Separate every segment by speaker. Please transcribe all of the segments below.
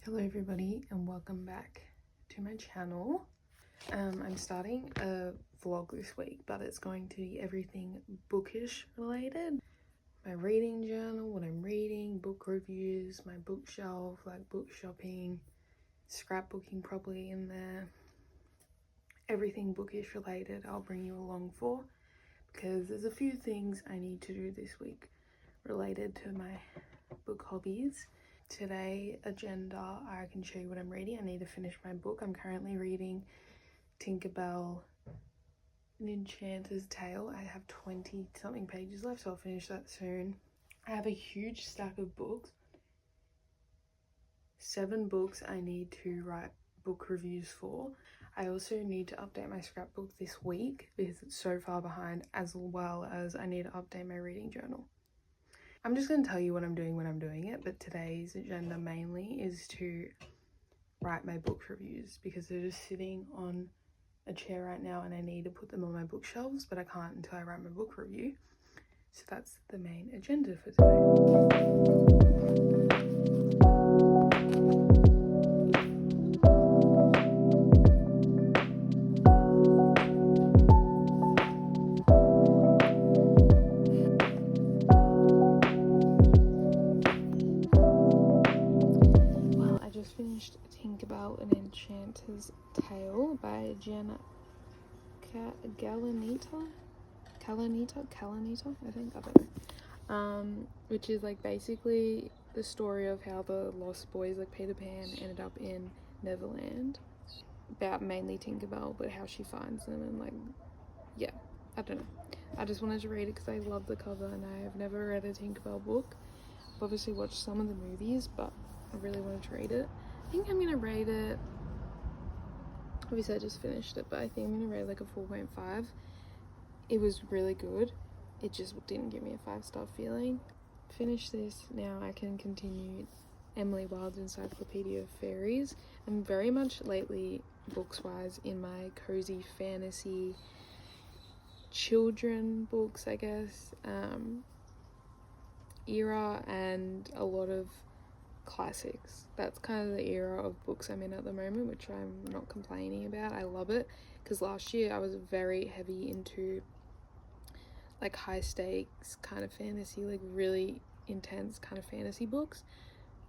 Speaker 1: Hello everybody and welcome back to my channel. I'm starting a vlog this week, but it's going to be everything bookish related. My reading journal, what I'm reading, book reviews, my bookshelf, like book shopping, scrapbooking probably in there. Everything bookish related I'll bring you along for, because there's a few things I need to do this week related to my book hobbies. Today agenda, I can show you what I'm reading. I need to finish my book. I'm currently reading Tinkerbell An Enchanter's Tale. I have 20 something pages left, so I'll finish that soon. I have a huge stack of books, 7 books I need to write book reviews for. I also need to update my scrapbook this week because it's so far behind, as well as I need to update my reading journal. I'm just going to tell you what I'm doing when I'm doing it, but today's agenda mainly is to write my book reviews because they're just sitting on a chair right now and I need to put them on my bookshelves, but I can't until I write my book review. So that's the main agenda for today. Tinkerbell An Enchanter's Tale by Jenna Kalanita, I think, I don't know. Which is like basically the story of how the lost boys like Peter Pan ended up in Neverland, about mainly Tinkerbell, but how she finds them and like, yeah, I don't know. I just wanted to read it because I love the cover and I have never read a Tinkerbell book. I've obviously watched some of the movies, but I really wanted to read it. I think I'm gonna rate it, obviously I just finished it, but I think I'm gonna rate it like a 4.5. It was really good, it just didn't give me a 5-star feeling. Finish this, now I can continue Emily Wilde's Encyclopedia of Fairies. I'm very much lately, books wise, in my cozy fantasy children books, I guess, era, and a lot of classics. That's kind of the era of books I'm in at the moment, which I'm not complaining about. I love it because last year I was very heavy into like high stakes kind of fantasy, like really intense kind of fantasy books,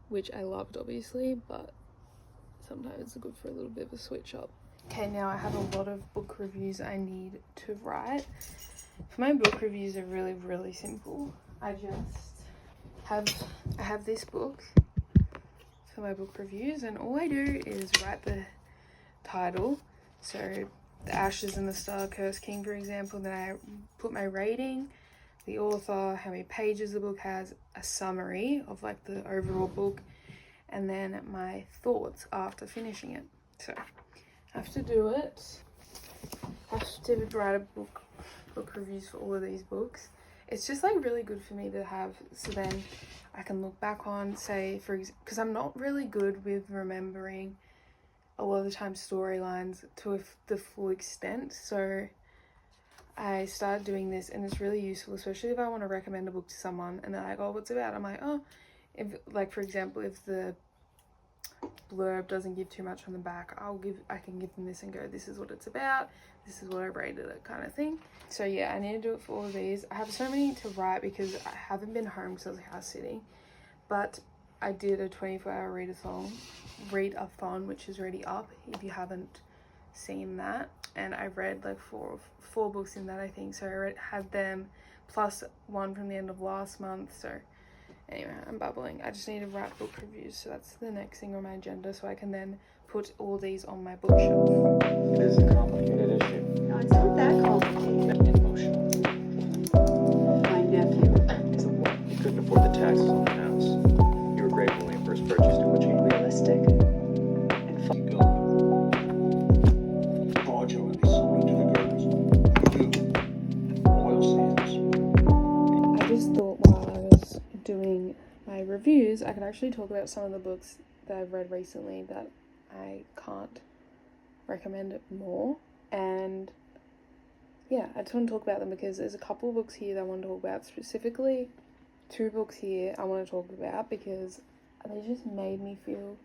Speaker 1: which I loved obviously, but sometimes it's good for a little bit of a switch up. Okay, now I have a lot of book reviews I need to write. For my book reviews are really simple. I have this book for my book reviews, and all I do is write the title, so The Ashes and the Star-Cursed King, for example. Then I put my rating, the author, how many pages the book has, a summary of like the overall book, and then my thoughts after finishing it. So I have to do it. I have to write a book reviews for all of these books. It's just like really good for me to have, so then I can look back on, say, because I'm not really good with remembering a lot of the time storylines to the full extent, so I started doing this and it's really useful, especially if I want to recommend a book to someone and they're like, oh, what's it about? I'm like, oh, if, like, for example, if the blurb doesn't give too much on the back, I can give them this and go, this is what it's about, this is what I rated it, kind of thing. So yeah, I need to do it for all of these. I have so many to write because I haven't been home because I was house sitting, but I did a 24-hour read-a-thon, which is already up if you haven't seen that, and I read like four books in that, I think. So I had them plus one from the end of last month. So anyway, I'm babbling. I just need to write book reviews, so that's the next thing on my agenda, so I can then put all these on my bookshelf.
Speaker 2: It is a complicated issue.
Speaker 3: No, it's not that complicated.
Speaker 2: Emotional.
Speaker 3: My nephew
Speaker 2: He's a woman. He couldn't afford the taxes on the house. You were grateful when he first purchased it, which he
Speaker 3: realistic and fun.
Speaker 2: keep going. Fraudulently sold to the girls. Oil sands.
Speaker 1: I just thought while I was doing my reviews, I could actually talk about some of the books that I've read recently that I can't recommend it more. And yeah, I just want to talk about them because there's a couple of books here that I want to talk about, specifically 2 books here I want to talk about because they just made me feel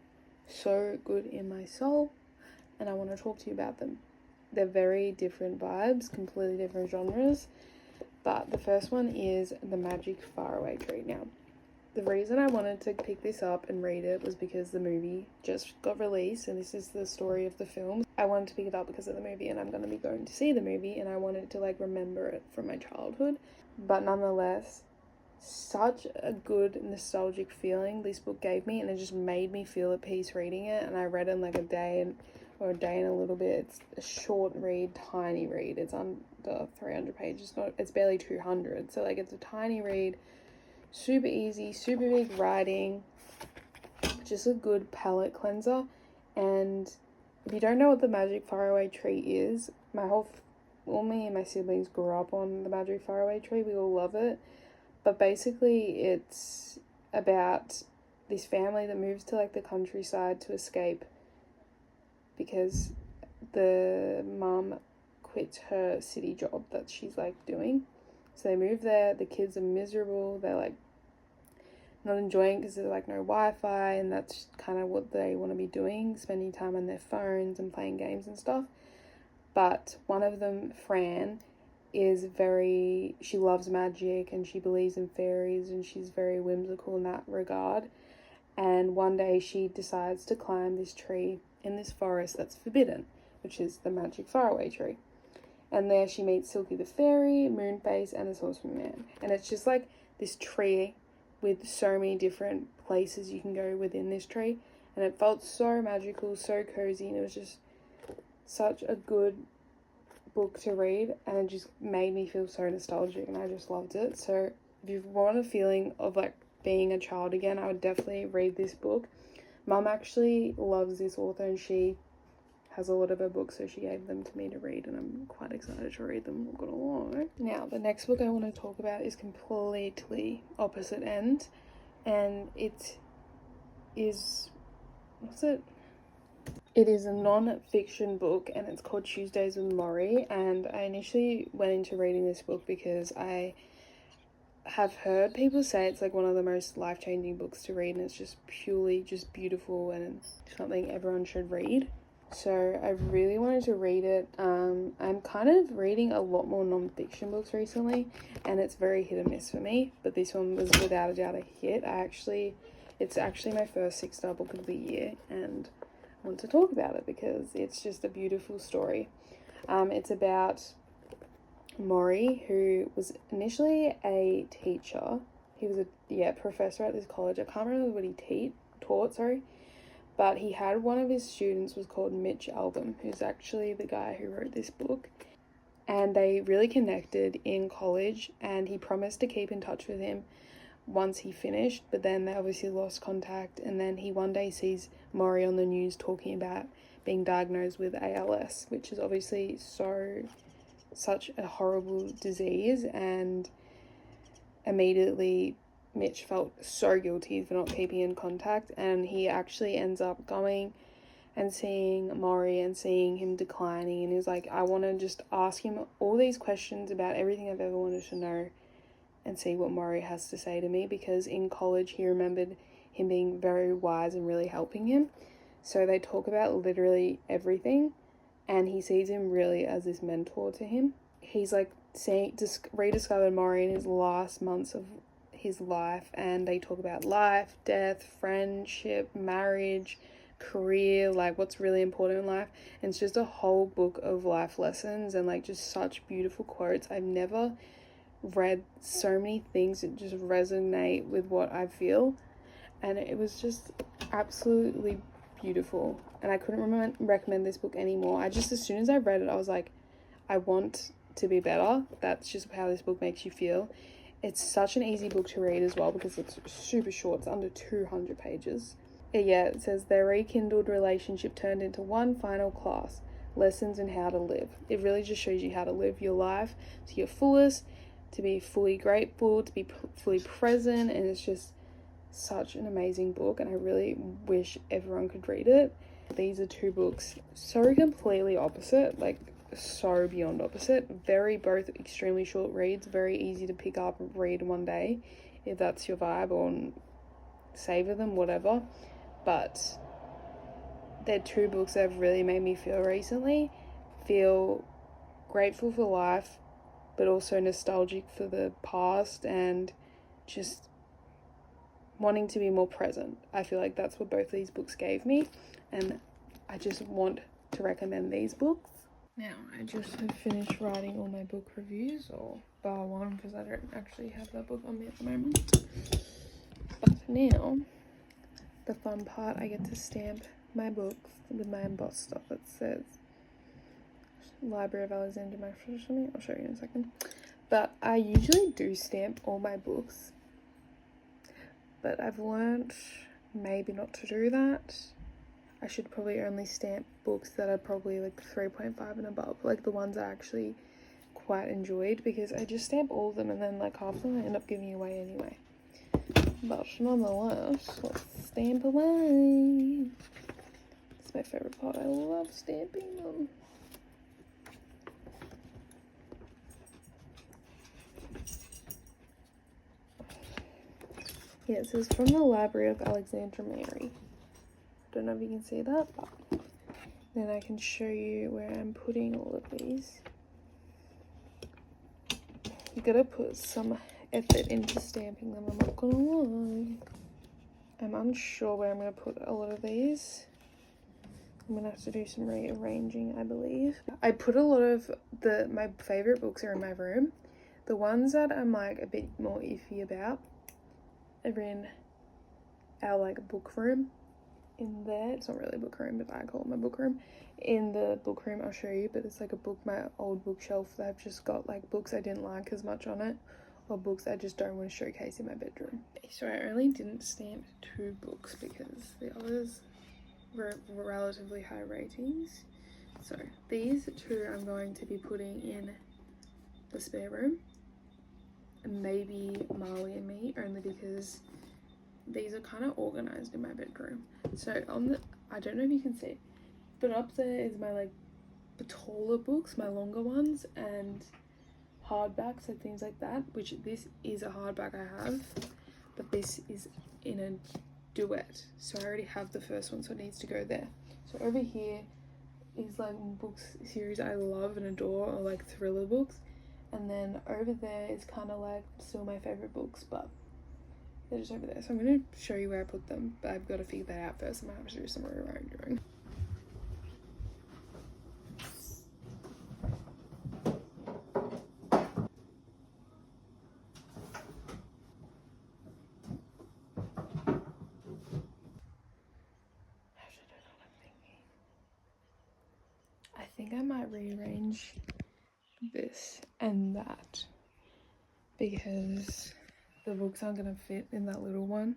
Speaker 1: so good in my soul, and I want to talk to you about them. They're very different vibes, completely different genres, but the first one is The Magic Faraway Tree. Now, the reason I wanted to pick this up and read it was because the movie just got released, and this is the story of the film. I wanted to pick it up because of the movie, and I'm going to be going to see the movie, and I wanted to like remember it from my childhood. But nonetheless, such a good nostalgic feeling this book gave me, and it just made me feel at peace reading it. And I read it in like a day or a day and a little bit. It's a short read, tiny read. It's under 300 pages. It's barely 200. So like it's a tiny read. Super easy, super big writing, just a good palette cleanser. And if you don't know what The Magic Faraway Tree is, me and my siblings grew up on The Magic Faraway Tree. We all love it. But basically it's about this family that moves to like the countryside to escape because the mum quits her city job that she's like doing. So they move there. The kids are miserable. They're like not enjoying because there's like no Wi-Fi, and that's kind of what they want to be doing, spending time on their phones and playing games and stuff. But one of them, Fran, she loves magic and she believes in fairies, and she's very whimsical in that regard. And one day she decides to climb this tree in this forest that's forbidden, which is the Magic Faraway Tree. And there she meets Silky the Fairy, Moonface, and the Sorcerer Man. And it's just like this tree with so many different places you can go within this tree. And it felt so magical, so cozy, and it was just such a good book to read. And it just made me feel so nostalgic, and I just loved it. So if you want a feeling of like being a child again, I would definitely read this book. Mum actually loves this author, and she has a lot of her books, so she gave them to me to read, and I'm quite excited to read them. Not gonna lie. Now, the next book I want to talk about is completely opposite end, and it is It is a non-fiction book, and it's called Tuesdays with Maury. And I initially went into reading this book because I have heard people say it's like one of the most life-changing books to read, and it's just purely just beautiful and something everyone should read. So I really wanted to read it. I'm kind of reading a lot more non-fiction books recently, and it's very hit and miss for me. But this one was without a doubt a hit. It's actually my first 6-star book of the year, and I want to talk about it because it's just a beautiful story. It's about Maury, who was initially a teacher. He was a professor at this college. I can't remember what he taught. But he had one of his students was called Mitch Albom, who's actually the guy who wrote this book. And they really connected in college, and he promised to keep in touch with him once he finished, but then they obviously lost contact. And then he one day sees Maury on the news talking about being diagnosed with ALS, which is obviously such a horrible disease, and immediately Mitch felt so guilty for not keeping in contact, and he actually ends up going and seeing Maury and seeing him declining, and he's like, I want to just ask him all these questions about everything I've ever wanted to know and see what Maury has to say to me, because in college he remembered him being very wise and really helping him. So they talk about literally everything, and he sees him really as this mentor to him. He's like rediscovered Maury in his last months of his life, and they talk about life, death, friendship, marriage, career, like what's really important in life. And it's just a whole book of life lessons and like just such beautiful quotes. I've never read so many things that just resonate with what I feel, and it was just absolutely beautiful, and I couldn't recommend this book anymore. As soon as I read it, I was like, I want to be better. That's just how this book makes you feel. It's such an easy book to read as well because it's super short. It's under 200 pages. It says their rekindled relationship turned into one final class, lessons in how to live. It really just shows you how to live your life to your fullest, to be fully grateful, to be fully present, and it's just such an amazing book, and I really wish everyone could read it. These are two books so completely opposite, like so beyond opposite. Both extremely short reads, very easy to pick up and read one day if that's your vibe, or savor them, whatever. But they're two books that have really made me feel recently. Feel grateful for life, but also nostalgic for the past and just wanting to be more present. I feel like that's what both these books gave me, and I just want to recommend these books. Now, I just have finished writing all my book reviews, or bar one, because I don't actually have that book on me at the moment. But now, the fun part, I get to stamp my books with my embossed stuff that says Library of Alexander Maxwell or something. I'll show you in a second. But I usually do stamp all my books, but I've learned maybe not to do that. I should probably only stamp books that are probably like 3.5 and above, like the ones I actually quite enjoyed, because I just stamp all of them and then like half of them I end up giving away anyway. But nonetheless, let's stamp away. It's my favourite part. I love stamping them. Yeah, it says from the Library of Alexandra Mary. Don't know if you can see that, but then I can show you where I'm putting all of these. You gotta put some effort into stamping them, I'm not gonna lie. I'm unsure where I'm gonna put a lot of these. I'm gonna have to do some rearranging, I believe. I put a lot of my favorite books are in my room. The ones that I'm like a bit more iffy about are in our like book room. In there, it's not really a book room, but I call it my book room. In the book room, I'll show you, but it's like a book, my old bookshelf that I've just got like books I didn't like as much on it, or books I just don't want to showcase in my bedroom. So I only didn't stamp 2 books because the others were relatively high ratings. So these 2 I'm going to be putting in the spare room, and maybe Marley and Me, only because these are kind of organized in my bedroom. So on the, I don't know if you can see, but up there is my like the taller books, my longer ones, and hardbacks and things like that, which this is a hardback I have, but this is in a duet, so I already have the first one, so it needs to go there. So over here is like books series I love and adore, or like thriller books, and then over there is kind of like still my favorite books, but they're just over there. So I'm going to show you where I put them, but I've got to figure that out first. I might have to do some rearranging. I think I might rearrange this and that, because the books aren't going to fit in that little one,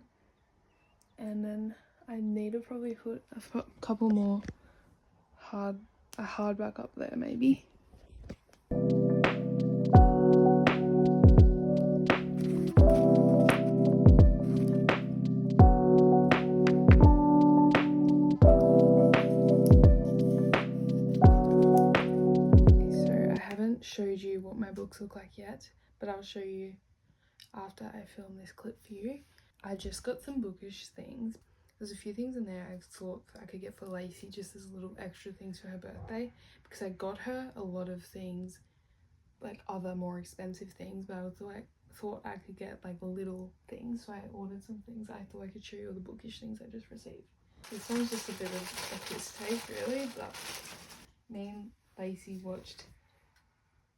Speaker 1: and then I need to probably put a couple more hardback up there maybe. So I haven't showed you what my books look like yet, but I'll show you after I film this clip for you. I just got some Bookish things. There's a few things in there I thought I could get for Lacey, just as little extra things for her birthday, because I got her a lot of things, like other more expensive things, but I was like, thought I could get like little things, so I ordered some things. I thought I could show you all the Bookish things I just received. This one's just a bit of a piss take really, but me and Lacey watched,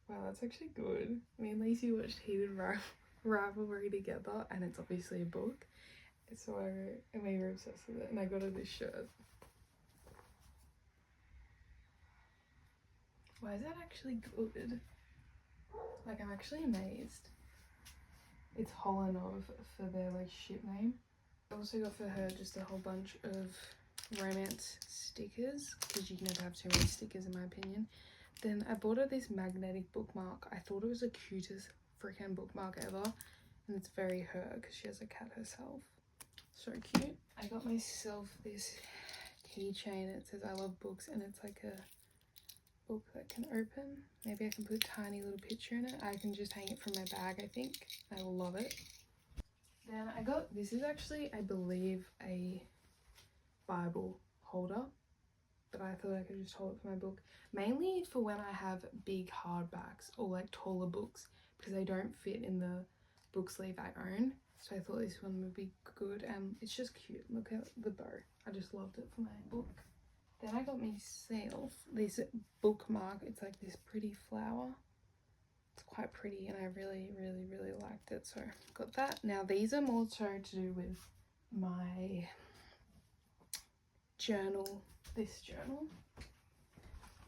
Speaker 1: wow, that's actually good. Me and Lacey watched Heated Rivalry together, and it's obviously a book, so we were obsessed with it, and I got her this shirt. Why is that actually good? Like, I'm actually amazed. It's Holland for their like ship name. I also got for her just a whole bunch of romance stickers, because you can never have too many stickers in my opinion. Then I bought her this magnetic bookmark. I thought it was the cutest freaking bookmark ever, and it's very her because she has a cat herself. So cute. I got myself this keychain. It says I love books, and it's like a book that can open. Maybe I can put a tiny little picture in it. I can just hang it from my bag, I think. I will love it. Then I got, this is actually, I believe, a Bible holder. but I thought I could just hold it for my book. Mainly for when I have big hardbacks or like taller books, because they don't fit in the book sleeve I own. So I thought this one would be good, and it's just cute. Look at the bow. I just loved it for my book. Then I got myself this bookmark. It's like this pretty flower. It's quite pretty, and I really liked it, so got that. Now these are more so to do with my journal, this journal,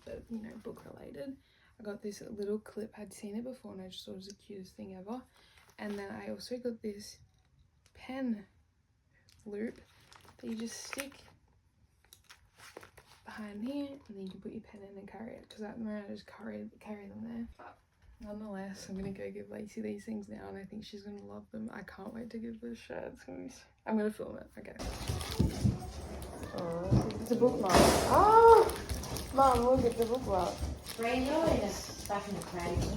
Speaker 1: but you know, book related. I got this little clip. I'd seen it before and I just thought it was the cutest thing ever. And then I also got this pen loop that you just stick behind here, and then you can put your pen in and carry it, because at the moment I just carry them there. But nonetheless, I'm gonna go give Lacey these things now, and I think she's gonna love them. I can't wait to give this shirt. I'm gonna film it. Okay. Oh, it's a bookmark. Oh, Mom, look at the bookmark.
Speaker 4: Brand new and it's stuck in the crags.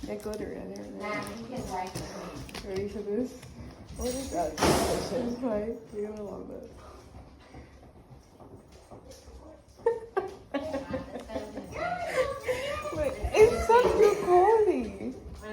Speaker 1: They're glittery, I don't know.
Speaker 4: Nah, you can like it.
Speaker 1: Ready for this? What is that? Right, you're gonna love it. Look, it's such good quality.
Speaker 4: I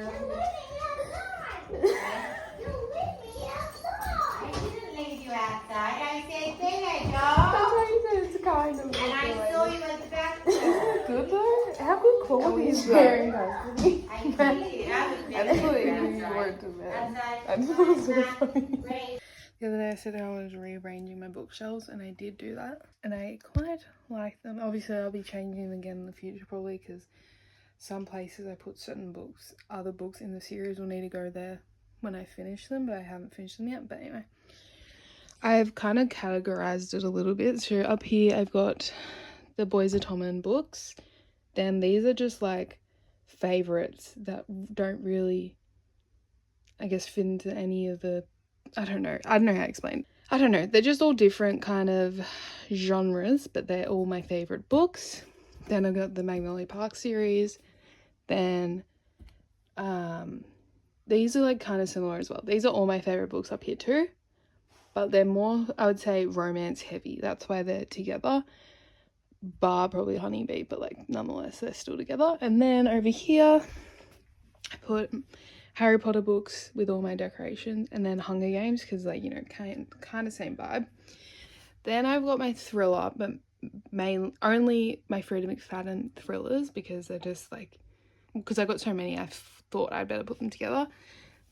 Speaker 4: didn't leave you outside. I said, there,
Speaker 1: That's
Speaker 4: dog.
Speaker 1: why you said it's kind of
Speaker 4: And I saw you at the back.
Speaker 1: Isn't it good though? How good quality is that? Very custody.
Speaker 4: I did. I was
Speaker 1: That's what
Speaker 4: there
Speaker 1: you word to me.
Speaker 4: outside.
Speaker 1: I just thought it was so funny.
Speaker 4: Ready.
Speaker 1: The other day I said I was rearranging my bookshelves, and I did do that, and I quite like them. Obviously I'll be changing them again in the future probably, because some places I put certain books, other books in the series will need to go there when I finish them, but I haven't finished them yet. But anyway, I've kind of categorized it a little bit. So up here I've got the Boys of Tommen books. Then these are just like favorites that don't really, I guess, fit into any of the, I don't know how to explain. I don't know, they're just all different kind of genres, but they're all my favorite books. Then I've got the Magnolia Park series. Then these are like kind of similar as well. These are all my favorite books up here too, but they're more, I would say, romance heavy. That's why they're together, bar probably Honeybee, but like nonetheless they're still together. And then over here I put Harry Potter books with all my decorations, and then Hunger Games, because like, you know, kind of same vibe. Then I've got my thriller, but only my Frida McFadden thrillers, because they're just like, because I got so many I thought I'd better put them together.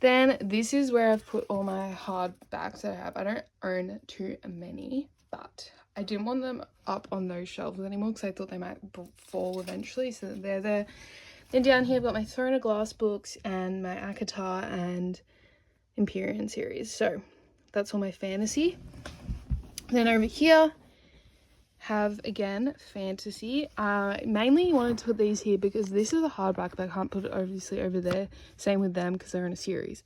Speaker 1: Then this is where I've put all my hardbacks that I have. I don't own too many, but I didn't want them up on those shelves anymore because I thought they might fall eventually, so they're there. Then down here I've got my Throne of Glass books and my ACOTAR and Empyrean series. So that's all my fantasy. Then over here have, again, fantasy. Mainly wanted to put these here because this is a hardback, but I can't put it obviously over there. Same with them because they're in a series.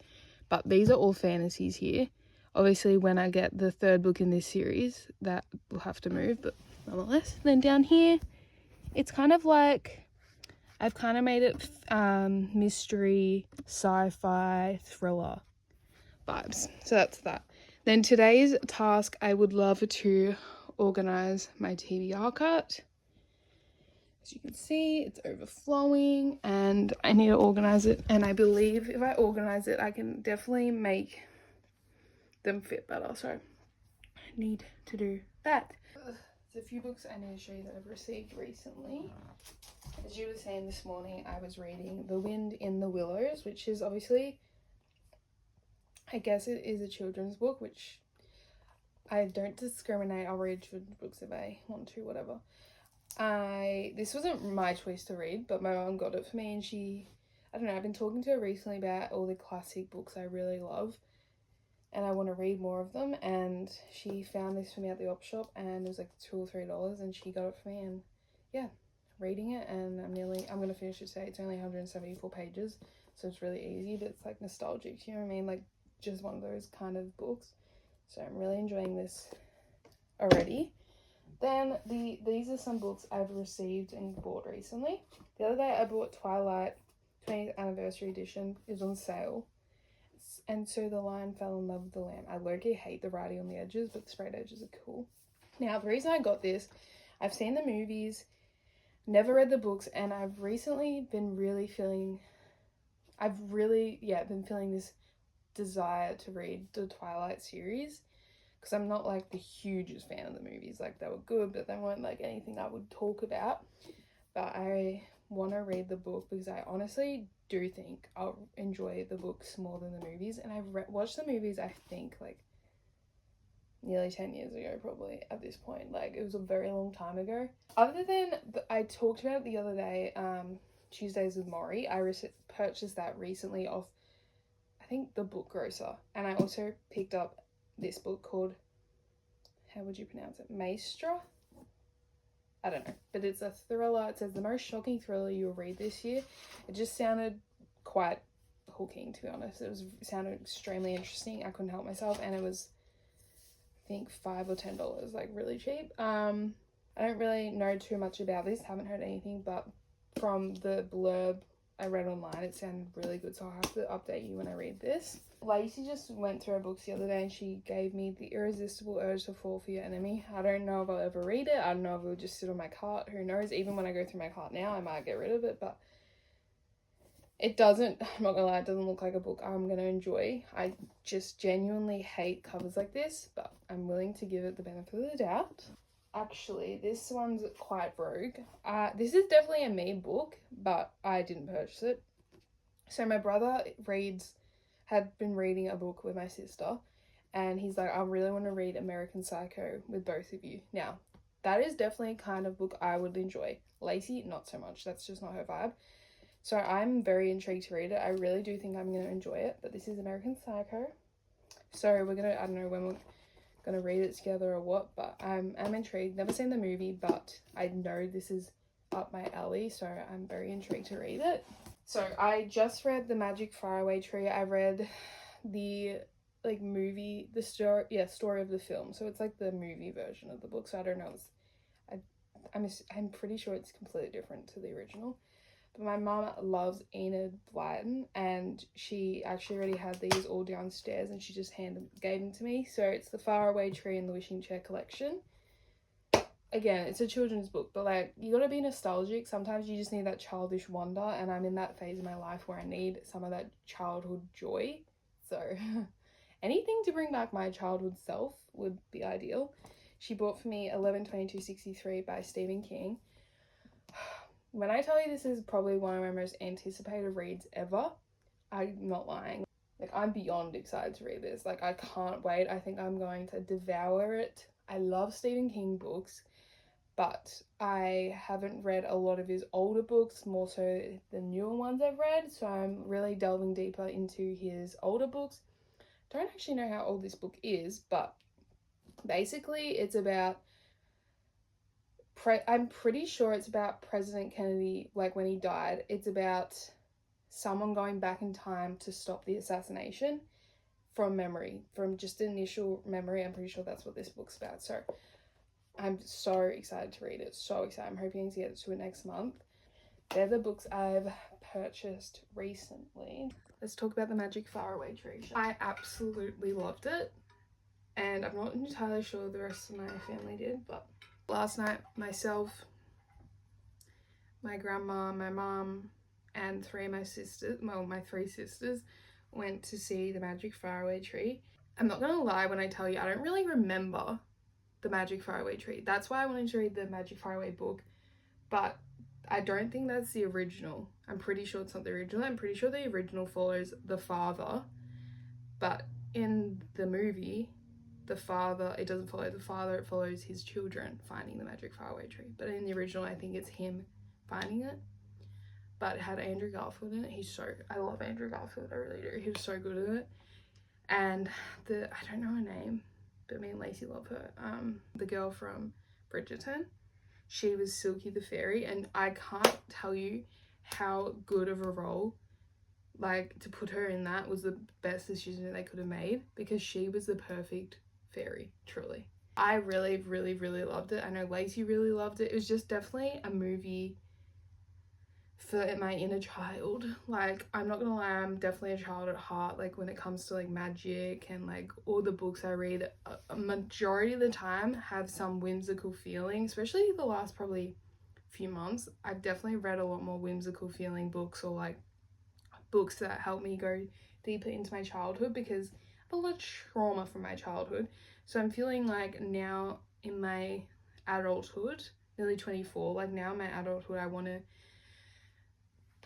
Speaker 1: But these are all fantasies here. Obviously when I get the third book in this series, that will have to move, but nonetheless. Then down here, it's kind of like, I've kind of made it mystery, sci-fi, thriller vibes. So that's that. Then today's task, I would love to organize my TBR cart. As you can see, it's overflowing and I need to organize it, and I believe if I organize it I can definitely make them fit better, so I need to do that. There's a few books I need to show you that I've received recently. As you were saying this morning, I was reading The Wind in the Willows, which is obviously, I guess it is a children's book, which I don't discriminate. I'll read children's books if I want to, whatever. This wasn't my choice to read, but my mom got it for me, and she, I don't know, I've been talking to her recently about all the classic books I really love, and I want to read more of them, and she found this for me at the op shop, and it was like $2 or $3, and she got it for me, and yeah, reading it, and I'm going to finish it today. It's only 174 pages, so it's really easy, but it's like nostalgic, you know what I mean, like just one of those kind of books. So I'm really enjoying this already. Then these are some books I've received and bought recently. The other day I bought Twilight 20th Anniversary Edition. It was on sale. And So the Lion Fell in Love with the Lamb. I low-key hate the writing on the edges, but the straight edges are cool. Now, the reason I got this I've seen the movies, never read the books, and I've recently been really feeling, been feeling this desire to read the Twilight series, because I'm not like the hugest fan of the movies. Like, they were good, but they weren't like anything I would talk about. But I want to read the book because I honestly do think I'll enjoy the books more than the movies. And I've watched the movies, I think, like nearly 10 years ago, probably, at this point. Like, it was a very long time ago. Other than, I talked about it the other day, Tuesdays with Maury. I purchased that recently off, I think, the Book Grocer. And I also picked up this book called, how would you pronounce it? Maestra? I don't know. But it's a thriller. It says the most shocking thriller you'll read this year. It just sounded quite hooking, to be honest. It sounded extremely interesting. I couldn't help myself. And it was, I think, $5 or $10, like really cheap. I don't really know too much about this. Haven't heard anything, but from the blurb I read online, it sounded really good, so I'll have to update you when I read this. Lacey just went through her books the other day and she gave me The Irresistible Urge to Fall for Your Enemy. I don't know if I'll ever read it. I don't know if it'll just sit on my cart. Who knows? Even when I go through my cart now, I might get rid of it, but it doesn't, I'm not gonna lie, it doesn't look like a book I'm gonna enjoy. I just genuinely hate covers like this, but I'm willing to give it the benefit of the doubt. Actually, this one's quite rogue. This is definitely a me book, but I didn't purchase it. So my brother had been reading a book with my sister, and he's like, I really want to read American Psycho with both of you. Now, that is definitely a kind of book I would enjoy. Lacey, not so much. That's just not her vibe. So I'm very intrigued to read it. I really do think I'm going to enjoy it, but this is American Psycho. So we're going to, I don't know when we're gonna read it together or what, but I'm intrigued. Never seen the movie, but I know this is up my alley, so I'm very intrigued to read it. So I just read The Magic Faraway Tree. I read the movie, the story of the film, so it's like the movie version of the book. So I don't know, I'm pretty sure it's completely different to the original. But my mum loves Enid Blyton, and she actually already had these all downstairs, and she just gave them to me. So it's The Faraway Tree and the Wishing Chair collection. Again, it's a children's book, but like, you gotta be nostalgic. Sometimes you just need that childish wonder, and I'm in that phase of my life where I need some of that childhood joy. So anything to bring back my childhood self would be ideal. She bought for me 11/22/63 by Stephen King. When I tell you this is probably one of my most anticipated reads ever, I'm not lying. Like, I'm beyond excited to read this. Like, I can't wait. I think I'm going to devour it. I love Stephen King books, but I haven't read a lot of his older books, more so the newer ones I've read, so I'm really delving deeper into his older books. Don't actually know how old this book is, but basically it's about I'm pretty sure it's about President Kennedy, like when he died. It's about someone going back in time to stop the assassination from memory, from just initial memory. I'm pretty sure that's what this book's about. So I'm so excited to read it. So excited. I'm hoping to get to it next month. They're the books I've purchased recently. Let's talk about The Magic Faraway Tree. I absolutely loved it, and I'm not entirely sure the rest of my family did, but last night, myself, my grandma, my mum, and my three sisters went to see The Magic Faraway Tree. I'm not gonna lie when I tell you, I don't really remember The Magic Faraway Tree. That's why I wanted to read the Magic Faraway book, but I don't think that's the original. I'm pretty sure it's not the original. I'm pretty sure the original follows the father, but in the movie, it doesn't follow the father, it follows his children finding the Magic Faraway Tree. But in the original, I think it's him finding it. But it had Andrew Garfield in it. I love Andrew Garfield, I really do. He was so good at it. And I don't know her name, but me and Lacey love her. The girl from Bridgerton, she was Silky the Fairy, and I can't tell you how good of a role, like, to put her in that was the best decision they could have made, because she was the perfect fairy, truly. I really, really, really loved it. I know Lacey really loved it. It was just definitely a movie for my inner child. Like, I'm not gonna lie, I'm definitely a child at heart. Like, when it comes to like magic and like all the books I read, a majority of the time have some whimsical feeling, especially the last probably few months. I've definitely read a lot more whimsical feeling books, or like books that help me go deeper into my childhood, because I have a lot of trauma from my childhood. So I'm feeling like now in my adulthood, nearly 24, like now in my adulthood, I want to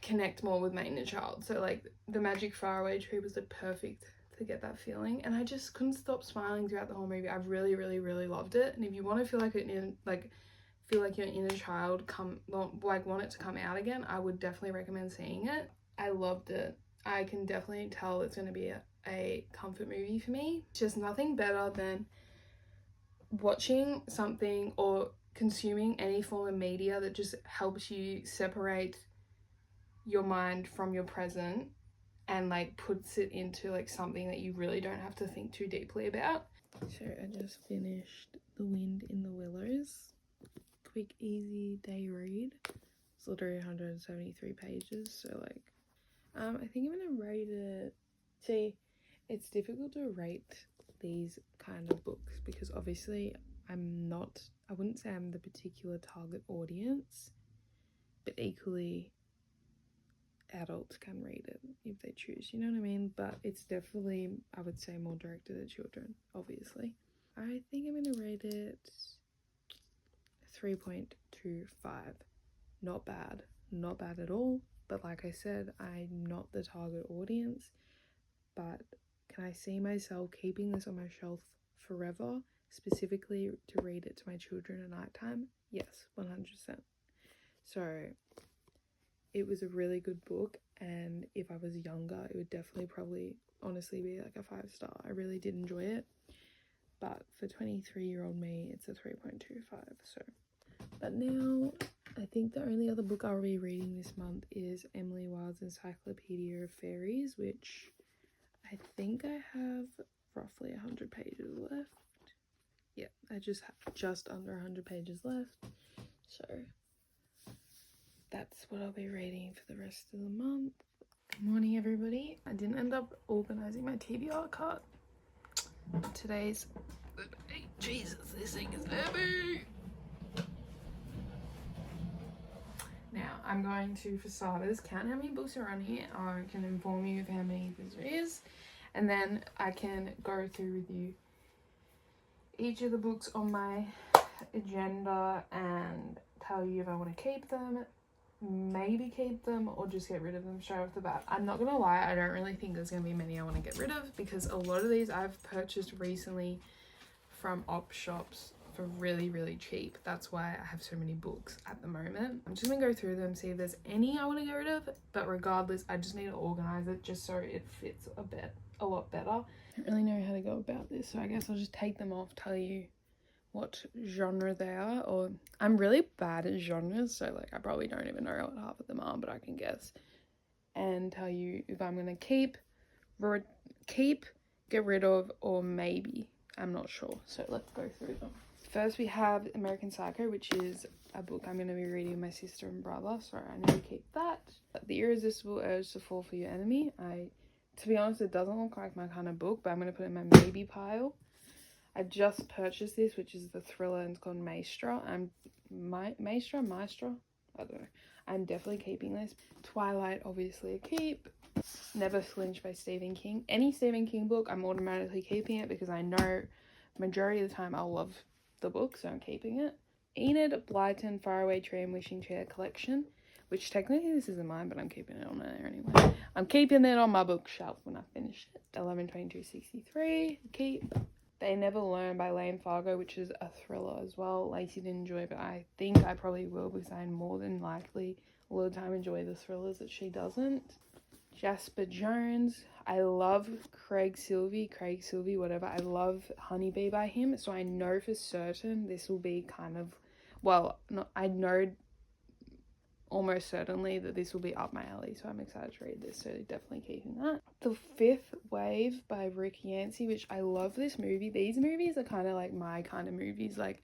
Speaker 1: connect more with my inner child. So like the Magic Faraway Tree was like perfect to get that feeling, and I just couldn't stop smiling throughout the whole movie. I've really, really, really loved it. And if you want to feel like feel like your inner child want it to come out again, I would definitely recommend seeing it. I loved it. I can definitely tell it's going to be a comfort movie for me. Just nothing better than watching something or consuming any form of media that just helps you separate your mind from your present and like puts it into like something that you really don't have to think too deeply about. So I just finished The Wind in the Willows. Quick, easy day read. It's literally 173 pages, so like I think I'm gonna rate it. See, it's difficult to rate these kind of books because obviously I wouldn't say I'm the particular target audience, but equally adults can read it if they choose, you know what I mean? But it's definitely, I would say, more directed at children, obviously. I think I'm gonna rate it 3.25. Not bad at all, but like I said, I'm not the target audience. But can I see myself keeping this on my shelf forever, specifically to read it to my children at night time? Yes, 100%. So it was a really good book, and if I was younger, it would definitely probably honestly be like a 5-star. I really did enjoy it, but for 23-year-old me, it's a 3.25. So, but now I think the only other book I'll be reading this month is Emily Wilde's Encyclopedia of Fairies, which I think I have roughly 100 pages left. Yeah, I just have just under 100 pages left. So that's what I'll be reading for the rest of the month. Good morning, everybody. I didn't end up organising my TBR cart. Today's the day. Jesus, this thing is heavy. Now, I'm going to, for starters, count how many books are on here. I can inform you of how many there is. And then I can go through with you each of the books on my agenda and tell you if I want to keep them, maybe keep them, or just get rid of them straight off the bat. I'm not going to lie, I don't really think there's going to be many I want to get rid of, because a lot of these I've purchased recently from op shops for really, really cheap. That's why I have so many books at the moment. I'm just gonna go through them, see if there's any I want to get rid of, but regardless, I just need to organize it just so it fits a lot better. I don't really know how to go about this, so I guess I'll just take them off, tell you what genre they are. Or I'm really bad at genres, so like I probably don't even know what half of them are, but I can guess and tell you if I'm gonna keep, get rid of, or maybe. I'm not sure, so let's go through them. First, we have American Psycho, which is a book I'm going to be reading with my sister and brother, so I need to keep that. The Irresistible Urge to Fall for Your Enemy. To be honest, it doesn't look like my kind of book, but I'm going to put it in my maybe pile. I just purchased this, which is the thriller, and it's called Maestra. Maestra? I don't know. I'm definitely keeping this. Twilight, obviously a keep. Never Flinch by Stephen King. Any Stephen King book, I'm automatically keeping it because I know majority of the time I'll love the book, so I'm keeping it. Enid Blyton Faraway Tree and Wishing Chair Collection, which technically this isn't mine, but I'm keeping it on there anyway. I'm keeping it on my bookshelf when I finish it. 11/22/63, keep. They Never Learn by Lane Fargo, which is a thriller as well. Lacey didn't enjoy, but I think I probably will, because I more than likely all the time enjoy the thrillers that she doesn't. Jasper Jones. I love Craig Silvey, whatever. I love Honeybee by him, so I know for certain this will be kind of, I know almost certainly that this will be up my alley, so I'm excited to read this, so definitely keeping that. The Fifth Wave by Rick Yancey, which I love this movie. These movies are kind of like my kind of movies, like,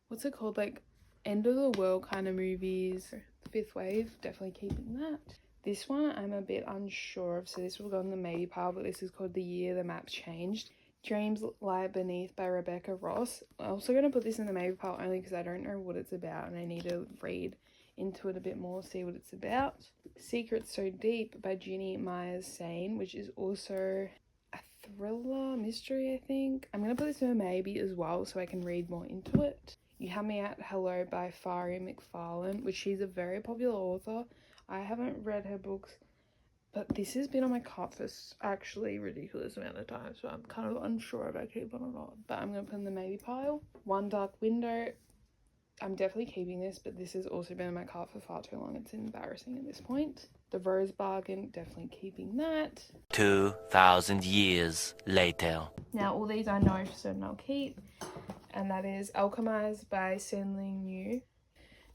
Speaker 1: what's it called, like end of the world kind of movies. The Fifth Wave, definitely keeping that. This one I'm a bit unsure of, so this will go in the maybe pile, but this is called The Year the Maps Changed. Dreams Lie Beneath by Rebecca Ross. I'm also going to put this in the maybe pile only because I don't know what it's about and I need to read into it a bit more, see what it's about. Secrets So Deep by Ginny Myers Sane, which is also a thriller mystery, I think. I'm going to put this in a maybe as well so I can read more into it. You Have Me at Hello by Fari McFarlane, which she's a very popular author. I haven't read her books, but this has been on my cart for actually a ridiculous amount of time, so I'm kind of unsure if I keep it or not, but I'm going to put in the maybe pile. One Dark Window, I'm definitely keeping this, but this has also been in my cart for far too long. It's embarrassing at this point. The Rose Bargain, definitely keeping that.
Speaker 5: 2,000 years later.
Speaker 1: Now all these I know for certain I'll keep, and that is Alchemized by Senling Yu.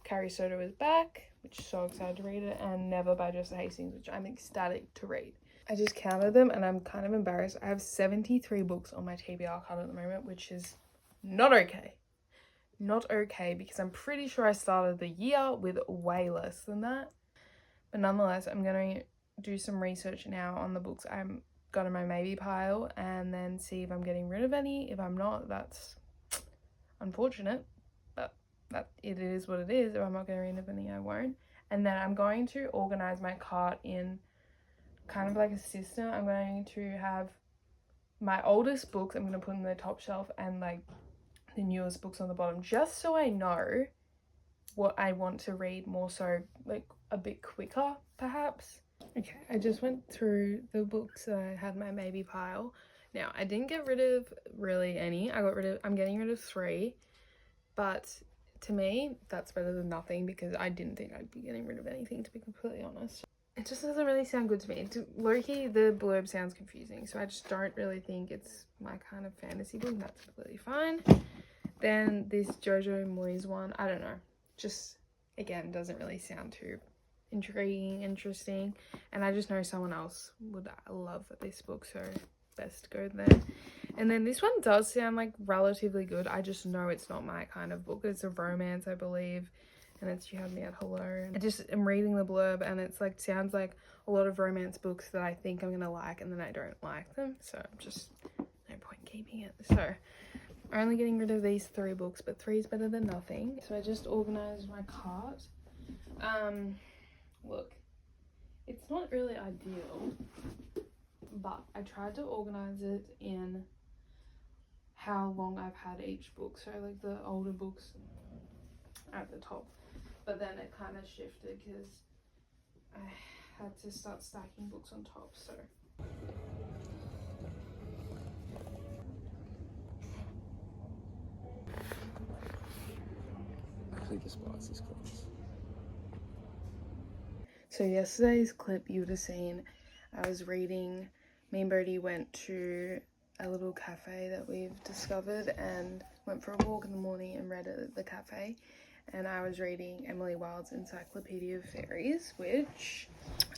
Speaker 1: Carrie Soto is back, which is so excited to read it, and Never by Jessica Hastings, which I'm ecstatic to read. I just counted them and I'm kind of embarrassed. I have 73 books on my TBR card at the moment, which is not okay. Not okay, because I'm pretty sure I started the year with way less than that. But nonetheless, I'm going to do some research now on the books I'm got in my maybe pile and then see if I'm getting rid of any. If I'm not, that's unfortunate. That it is what it is. If I'm not getting rid of any, I won't. And then I'm going to organize my cart in kind of like a system. I'm going to have my oldest books I'm going to put in the top shelf and like the newest books on the bottom, just so I know what I want to read more, so like a bit quicker perhaps. Okay, I just went through the books that I had in my maybe pile. Now I didn't get rid of really any. I'm getting rid of 3, but to me, that's better than nothing because I didn't think I'd be getting rid of anything, to be completely honest. It just doesn't really sound good to me. Low-key, the blurb sounds confusing, so I just don't really think it's my kind of fantasy book. That's completely fine. Then this Jojo Moyes one, I don't know. Just, again, doesn't really sound too intriguing, interesting. And I just know someone else would love this book, so best go there. And then this one does sound like relatively good. I just know it's not my kind of book. It's a romance, I believe, and it's You Have Me at Hello. I just am reading the blurb and it's like sounds like a lot of romance books that I think I'm gonna like and then I don't like them, so just no point keeping it. So I'm only getting rid of these 3 books, but 3 is better than nothing. So I just organized my cart. Look, it's not really ideal, but I tried to organize it in how long I've had each book, so like the older books at the top, but then it kind of shifted because I had to start stacking books on top. So
Speaker 2: Actually, despise these clips.
Speaker 1: So yesterday's clip you would have seen, I was reading, me and Bodhi went to a little cafe that we've discovered and went for a walk in the morning and read at the cafe, and I was reading Emily Wilde's Encyclopedia of Fairies, which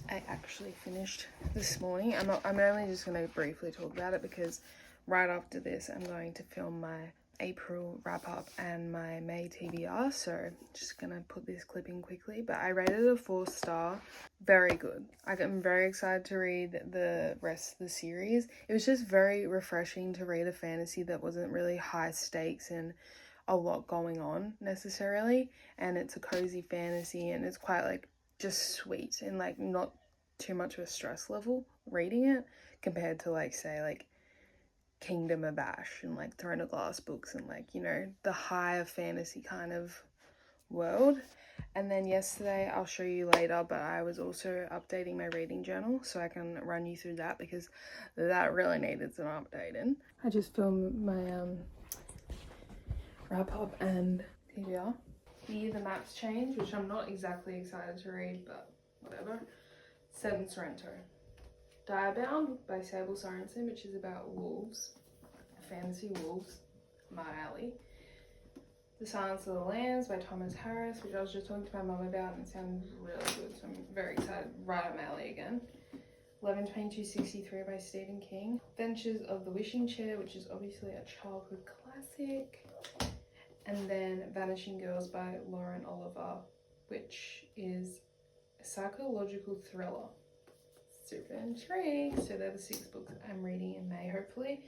Speaker 1: I actually finished this morning. I'm only just going to briefly talk about it because right after this I'm going to film my April wrap up and my May TBR, so just gonna put this clip in quickly. But I rated it a 4-star. Very good. I'm very excited to read the rest of the series. It was just very refreshing to read a fantasy that wasn't really high stakes and a lot going on necessarily, and it's a cozy fantasy and it's quite like just sweet and like not too much of a stress level reading it compared to like say like Kingdom of Ash and like Throne of Glass books and like, you know, the higher fantasy kind of world. And then yesterday, I'll show you later, but I was also updating my reading journal, so I can run you through that because that really needed some updating. I just filmed my wrap up and TBR. Here the maps change, which I'm not exactly excited to read, but whatever. Set in Sorrento. Direbound by Sable Sorensen, which is about wolves, fantasy wolves, my alley. The Silence of the Lambs by Thomas Harris, which I was just talking to my mum about and it sounded really good, so I'm very excited. Right up my alley again. 11/22/63 by Stephen King. Adventures of the Wishing Chair, which is obviously a childhood classic. And then Vanishing Girls by Lauren Oliver, which is a psychological thriller. Super intrigued. So they're the 6 books I'm reading in May, hopefully.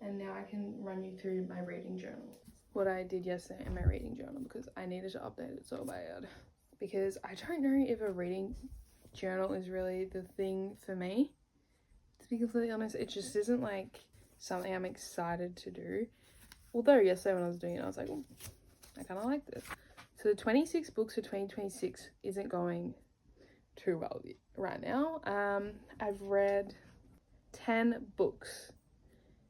Speaker 1: And now I can run you through my reading journal. What I did yesterday in my reading journal, because I needed to update it so bad. Because I don't know if a reading journal is really the thing for me. To be completely honest, it just isn't like something I'm excited to do. Although yesterday when I was doing it, I was like, oh, I kind of like this. So the 26 books for 2026 isn't going too well right now. I've read 10 books.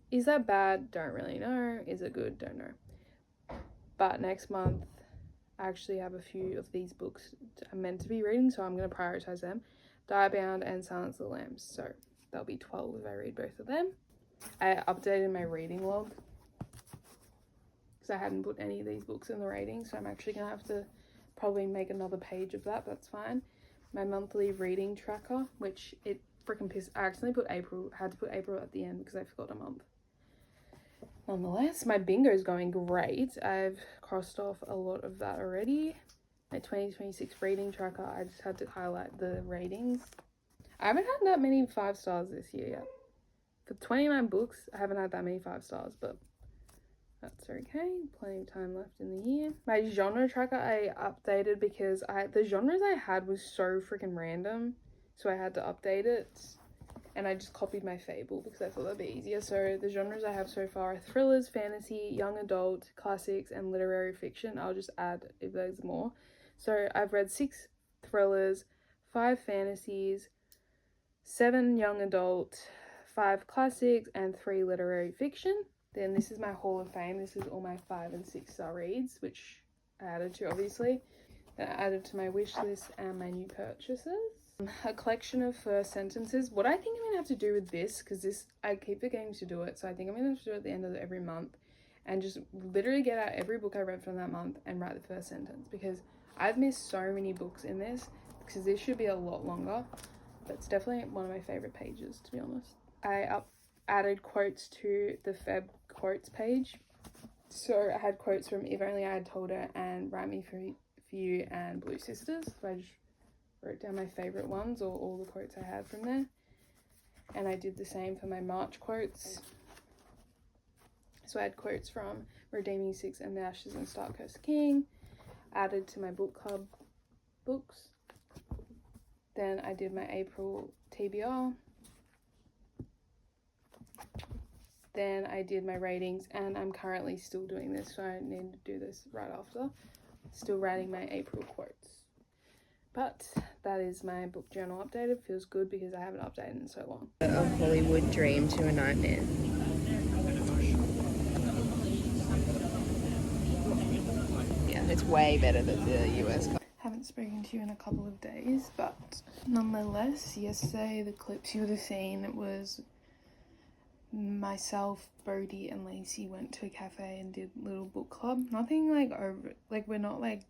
Speaker 1: Is that bad? Don't really know. Is it good? Don't know. But next month, I actually have a few of these books I'm meant to be reading, so I'm going to prioritize them. Diebound and Silence of the Lambs. So that'll be 12 if I read both of them. I updated my reading log because I hadn't put any of these books in the rating, so I'm actually going to have to probably make another page of that. That's fine. My monthly reading tracker, which it freaking pissed. I accidentally put April, had to put April at the end because I forgot a month. Nonetheless, my bingo is going great. I've crossed off a lot of that already. My 2026 reading tracker, I just had to highlight the ratings. I haven't had that many 5 stars this year yet. For 29 books, I haven't had that many 5 stars, but that's okay. Plenty of time left in the year. My genre tracker I updated because the genres I had was so freaking random, so I had to update it. And I just copied my Fable because I thought that'd be easier. So the genres I have so far are thrillers, fantasy, young adult, classics, and literary fiction. I'll just add if there's more. So I've read 6 thrillers, 5 fantasies, 7 young adult, 5 classics, and 3 literary fiction. Then this is my Hall of Fame. This is all my 5 and 6 star reads, which I added to obviously. Then I added to my wish list and my new purchases. A collection of first sentences. What I think I'm gonna have to do with this, because this I keep forgetting to do it, so I think I'm gonna have to do it at the end of every month and just literally get out every book I read from that month and write the first sentence, because I've missed so many books in this, because this should be a lot longer, but it's definitely one of my favorite pages, to be honest. I added quotes to the Feb quotes page, so I had quotes from If Only I Had Told Her and Write Me For You and Blue Sisters. So I just wrote down my favorite ones, or all the quotes I had from there. And I did the same for my March quotes. So I had quotes from Redeeming Six and The Ashes and Stark Cursed King, added to my book club books. Then I did my April TBR. Then I did my ratings, and I'm currently still doing this, so I need to do this right after. Still writing my April quotes. But that is my book journal updated. Feels good because I haven't updated in so long.
Speaker 6: A Hollywood dream to a nightmare. Yeah, it's way better than the US.
Speaker 1: Haven't spoken to you in a couple of days, but nonetheless, yesterday the clips you would have seen was myself, Bodhi, and Lacey went to a cafe and did little book club. Nothing like over, like we're not like,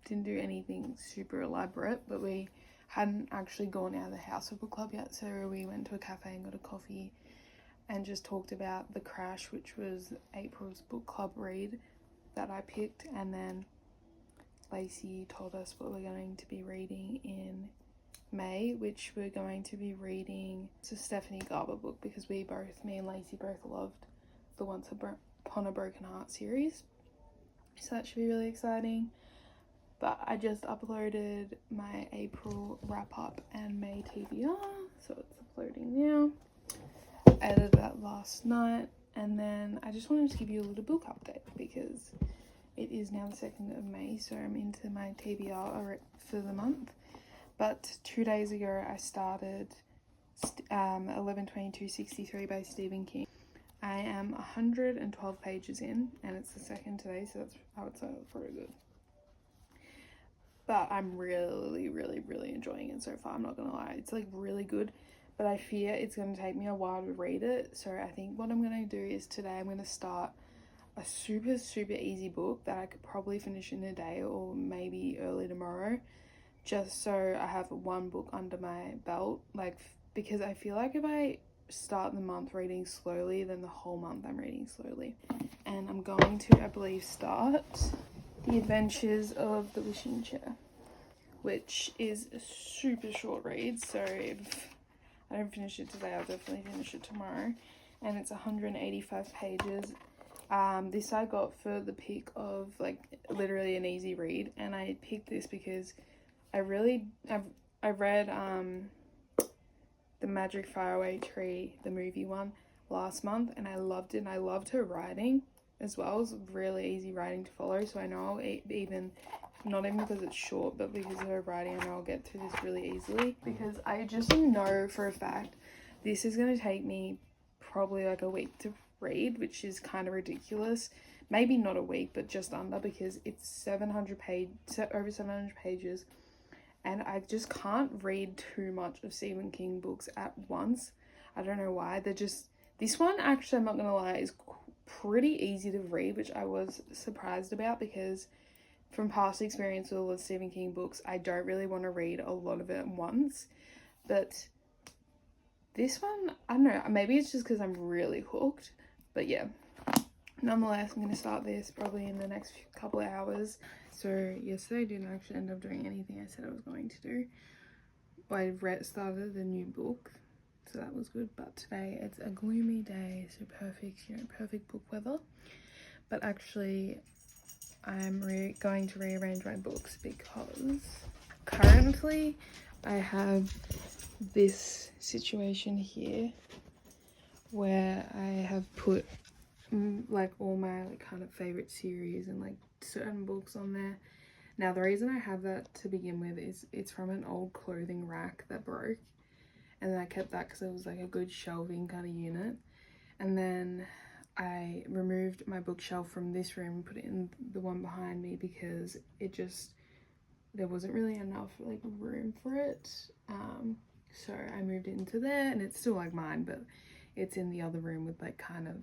Speaker 1: didn't do anything super elaborate, but we hadn't actually gone out of the house for book club yet, so we went to a cafe and got a coffee and just talked about The Crash, which was April's book club read that I picked, and then Lacey told us what we're going to be reading in May, which we're going to be reading. It's a Stephanie Garber book because me and Lacey both loved the Once Upon a Broken Heart series, so that should be really exciting. But I just uploaded my April wrap-up and May TBR, so it's uploading now. I edited that last night, and then I just wanted to give you a little book update because it is now the 2nd of May, so I'm into my TBR for the month. But 2 days ago, I started 11/22/63 by Stephen King. I am 112 pages in, and it's the 2nd today, so I would say that's pretty good. But I'm really, really, really enjoying it so far. I'm not gonna lie. It's like really good, but I fear it's gonna take me a while to read it. So I think what I'm gonna do is today I'm gonna start a super, super easy book that I could probably finish in a day or maybe early tomorrow, just so I have one book under my belt. Like, because I feel like if I start the month reading slowly, then the whole month I'm reading slowly. And I'm going to, I believe, start The Adventures of the Wishing Chair, which is a super short read, so if I don't finish it today, I'll definitely finish it tomorrow. And it's 185 pages. This I got for the pick of like literally an easy read, and I picked this because I read The Magic Faraway Tree, the movie one, last month, and I loved it, and I loved her writing as well. It's really easy writing to follow, so I know even, not even because it's short, but because of her writing, I know I'll get through this really easily, because I just know for a fact this is going to take me probably like a week to read, which is kind of ridiculous. Maybe not a week, but just under, because it's over 700 pages, and I just can't read too much of Stephen King books at once. I don't know why. This one, actually, I'm not gonna lie, is pretty easy to read, which I was surprised about, because from past experience with all the Stephen King books, I don't really want to read a lot of it at once. But this one, I don't know, maybe it's just because I'm really hooked. But yeah, nonetheless, I'm going to start this probably in the next couple of hours. So yesterday I didn't actually end up doing anything I said I was going to do. I started the new book, so that was good. But today it's a gloomy day, so perfect, perfect book weather. But actually, I'm going to rearrange my books, because currently I have this situation here where I have put like all my like kind of favorite series and like certain books on there. Now the reason I have that to begin with is it's from an old clothing rack that broke, and then I kept that because it was like a good shelving kind of unit. And then I removed my bookshelf from this room and put it in the one behind me, because there wasn't really enough like room for it. So I moved it into there, and it's still like mine, but it's in the other room with like kind of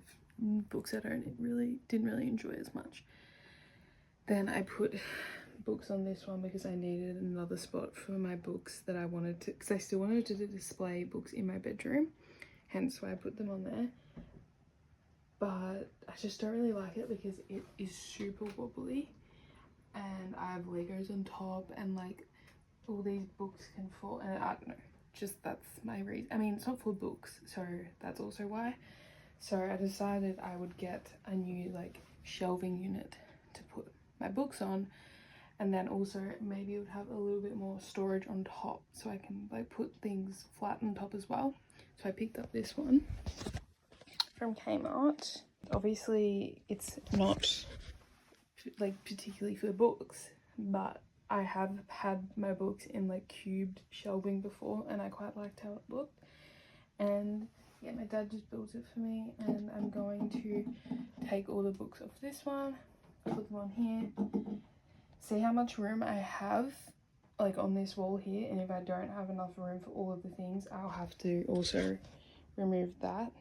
Speaker 1: books I didn't really enjoy as much. Then I put books on this one because I needed another spot for my books that I wanted to, because I still wanted to display books in my bedroom, hence why I put them on there. But I just don't really like it because it is super wobbly, and I have Legos on top, and like all these books can fall, and I don't know, just that's my reason. I mean, it's not for books, so that's also why. So I decided I would get a new like shelving unit to put my books on, and then also maybe it would have a little bit more storage on top, so I can like put things flat on top as well. So I picked up this one from Kmart. Obviously it's not like particularly for books, but I have had my books in like cubed shelving before, and I quite liked how it looked. And yeah, my dad just built it for me, and I'm going to take all the books off this one, put them on here, see how much room I have like on this wall here, and if I don't have enough room for all of the things, I'll have to also remove that.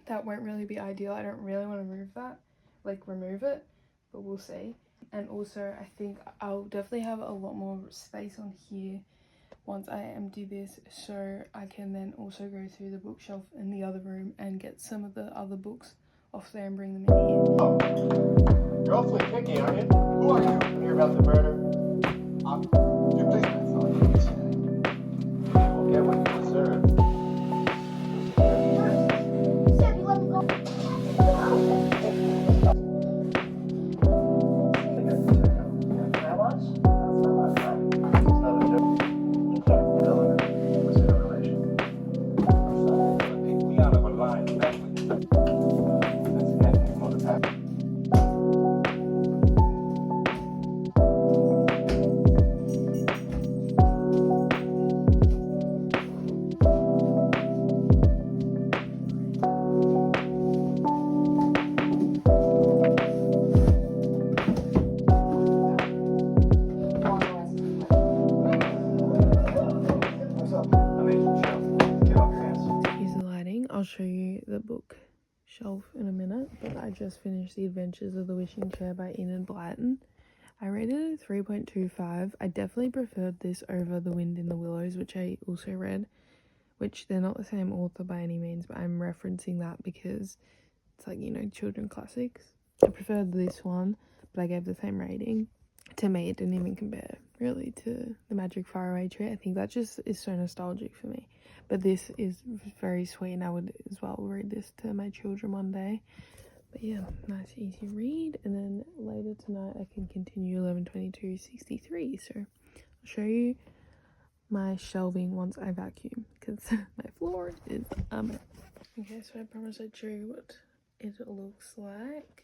Speaker 1: That won't really be ideal. I don't really want to remove it, but we'll see. And also I think I'll definitely have a lot more space on here once I empty this, so I can then also go through the bookshelf in the other room and get some of the other books off there and bring them in here.
Speaker 7: Oh, you're awfully picky, aren't you? Who are you? Hear about the murder? You please, you'll get what you deserve.
Speaker 1: I'll show you the bookshelf in a minute, but I just finished The Adventures of the Wishing Chair by Enid Blyton. I rated it a 3.25. I definitely preferred this over The Wind in the Willows, which I also read, which they're not the same author by any means, but I'm referencing that because it's like, you know, children classics. I preferred this one, but I gave the same rating. To me, it didn't even compare really to the Magic Faraway Tree. I think that just is so nostalgic for me. But this is very sweet, and I would as well read this to my children one day. But yeah, nice easy read. And then later tonight I can continue 11/22/63. So I'll show you my shelving once I vacuum, because my floor is a mess. Okay, so I promised I'd show you what it looks like.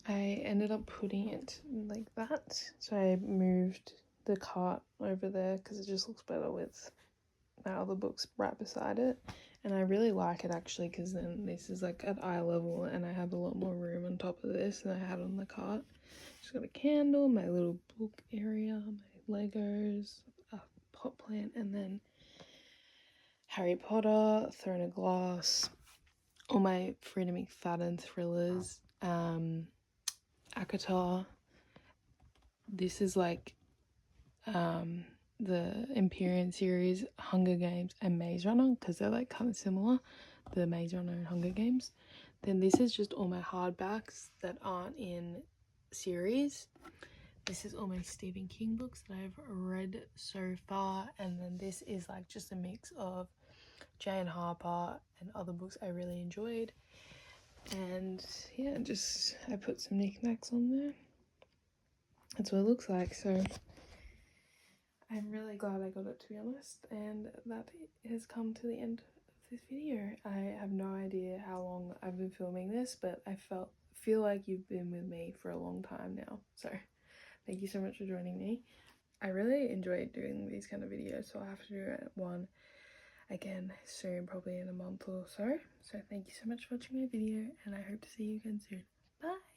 Speaker 1: I ended up putting it like that, so I moved the cart over there because it just looks better with my other books right beside it. And I really like it actually, because then this is like at eye level and I have a lot more room on top of this than I had on the cart. Just got a candle, my little book area, my Legos, a pot plant, and then Harry Potter, Throne of Glass, all my Freedom McFadden thrillers, ACOTAR. This is like the Empyrean series, Hunger Games, and Maze Runner, because they're like kind of similar, the Maze Runner and Hunger Games. Then this is just all my hardbacks that aren't in series. This is all my Stephen King books that I've read so far, and then this is like just a mix of Jane Harper and other books I really enjoyed. And yeah, just I put some knickknacks on there. That's what it looks like. So I'm really glad I got it, to be honest, and that has come to the end of this video. I have no idea how long I've been filming this, but I feel like you've been with me for a long time now, so thank you so much for joining me. I really enjoyed doing these kind of videos, so I'll have to do one again soon, probably in a month or so. So thank you so much for watching my video, and I hope to see you again soon. Bye!